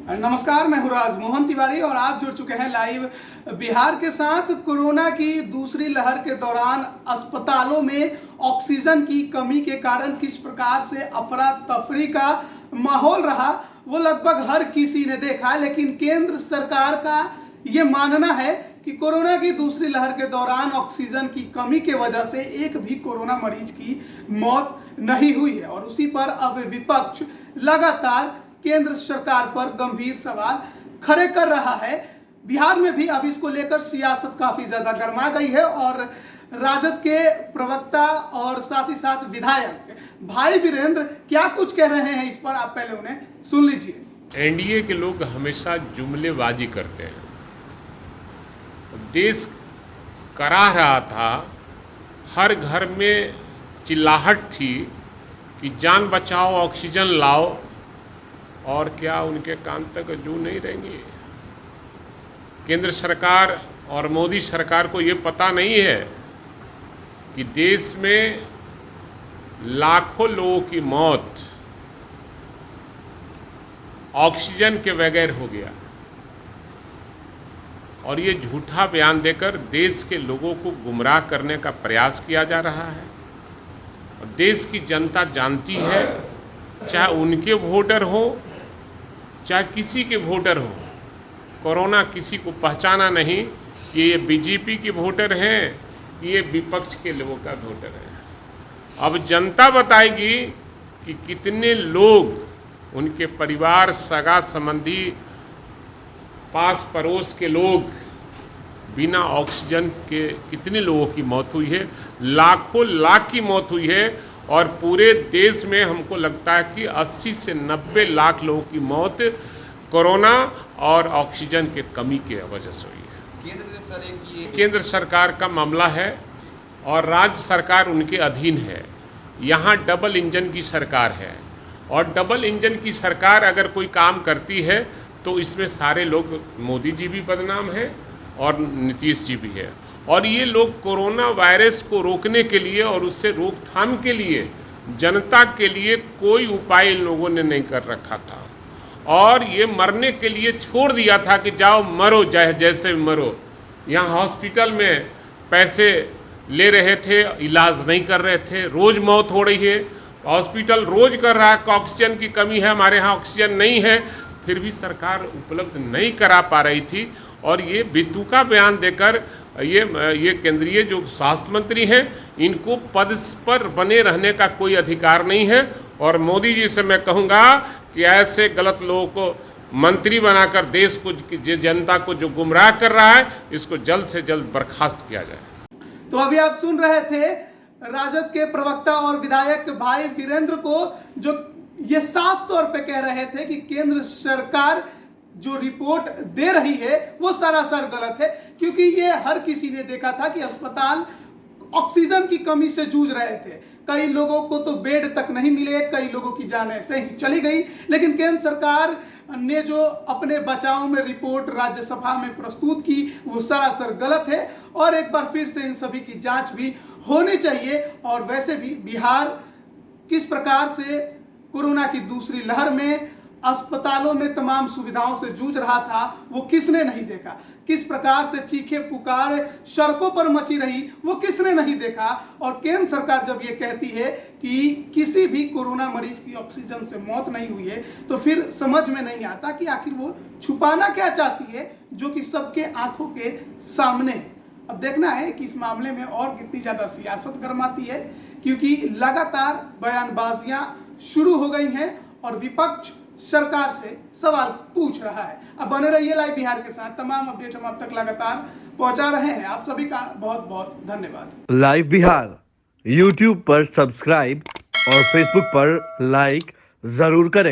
नमस्कार, मैं हूं राज मोहन तिवारी और आप जुड़ चुके हैं लाइव बिहार के साथ। कोरोना की दूसरी लहर के दौरान अस्पतालों में ऑक्सीजन की कमी के कारण किस प्रकार से अफरा तफरी का माहौल रहा वो लगभग हर किसी ने देखा। लेकिन केंद्र सरकार का ये मानना है कि कोरोना की दूसरी लहर के दौरान ऑक्सीजन की कमी के वजह से एक भी कोरोना मरीज की मौत नहीं हुई है और उसी पर अब विपक्ष लगातार केंद्र सरकार पर गंभीर सवाल खड़े कर रहा है। बिहार में भी अब इसको लेकर सियासत काफी ज्यादा गर्मा गई है और राजद के प्रवक्ता और साथ ही साथ विधायक भाई वीरेंद्र क्या कुछ कह रहे हैं इस पर आप पहले उन्हें सुन लीजिए। एनडीए के लोग हमेशा जुमलेबाजी करते हैं। देश कराह रहा था, हर घर में चिल्लाहट थी कि जान बचाओ, ऑक्सीजन लाओ, और क्या उनके कान तक जू नहीं रहेंगे। केंद्र सरकार और मोदी सरकार को ये पता नहीं है कि देश में लाखों लोगों की मौत ऑक्सीजन के बगैर हो गया और ये झूठा बयान देकर देश के लोगों को गुमराह करने का प्रयास किया जा रहा है। और देश की जनता जानती है, चाहे उनके वोटर हो चाहे किसी के वोटर हो, कोरोना किसी को पहचाना नहीं कि ये बीजेपी के वोटर हैं कि ये विपक्ष के लोगों का वोटर है। अब जनता बताएगी कि कितने लोग, उनके परिवार, सगा संबंधी, पास पड़ोस के लोग बिना ऑक्सीजन के कितने लोगों की मौत हुई है। लाखों लाख की मौत हुई है और पूरे देश में हमको लगता है कि 80 से 90 लाख लोगों की मौत कोरोना और ऑक्सीजन के कमी की वजह से हुई है। केंद्र सरकार का मामला है और राज्य सरकार उनके अधीन है। यहाँ डबल इंजन की सरकार है और डबल इंजन की सरकार अगर कोई काम करती है तो इसमें सारे लोग, मोदी जी भी बदनाम है और नीतीश जी भी है। और ये लोग कोरोना वायरस को रोकने के लिए और उससे रोकथाम के लिए, जनता के लिए कोई उपाय इन लोगों ने नहीं कर रखा था और ये मरने के लिए छोड़ दिया था कि जाओ मरो, जैसे मरो। यहाँ हॉस्पिटल में पैसे ले रहे थे, इलाज नहीं कर रहे थे, रोज़ मौत हो रही है। हॉस्पिटल रोज़ कर रहा है कि ऑक्सीजन की कमी है, हमारे यहाँ ऑक्सीजन नहीं है, फिर भी सरकार उपलब्ध नहीं करा पा रही थी। और ये बेतुका बयान देकर ये केंद्रीय जो स्वास्थ्य मंत्री हैं, इनको पद पर बने रहने का कोई अधिकार नहीं है। और मोदी जी से मैं कहूँगा कि ऐसे गलत लोगों को मंत्री बनाकर देश को, जनता को जो गुमराह कर रहा है, इसको जल्द से जल्द बर्खास्त किया जाए। तो अभी आप सुन रहे थे राजद के प्रवक्ता और विधायक भाई वीरेंद्र को, जो ये साफ तौर पे कह रहे थे कि केंद्र सरकार जो रिपोर्ट दे रही है वो सरासर गलत है, क्योंकि ये हर किसी ने देखा था कि अस्पताल ऑक्सीजन की कमी से जूझ रहे थे। कई लोगों को तो बेड तक नहीं मिले, कई लोगों की जान ऐसे ही चली गई। लेकिन केंद्र सरकार ने जो अपने बचाव में रिपोर्ट राज्यसभा में प्रस्तुत की वो सरासर गलत है और एक बार फिर से इन सभी की जांच भी होनी चाहिए। और वैसे भी बिहार किस प्रकार से कोरोना की दूसरी लहर में अस्पतालों में तमाम सुविधाओं से जूझ रहा था वो किसने नहीं देखा। किस प्रकार से चीखे पुकार सड़कों पर मची रही वो किसने नहीं देखा। और केंद्र सरकार जब ये कहती है कि किसी भी कोरोना मरीज की ऑक्सीजन से मौत नहीं हुई है तो फिर समझ में नहीं आता कि आखिर वो छुपाना क्या चाहती है, जो कि सबके आंखों के सामने। अब देखना है कि इस मामले में और कितनी ज्यादा सियासत गरमाती है, क्योंकि लगातार बयानबाजियां शुरू हो गई हैं और विपक्ष सरकार से सवाल पूछ रहा है। अब बने रहिए लाइव बिहार के साथ, तमाम अपडेट हम आप तक लगातार पहुंचा रहे हैं। आप सभी का बहुत बहुत धन्यवाद। लाइव बिहार यूट्यूब पर सब्सक्राइब और फेसबुक पर लाइक जरूर करें।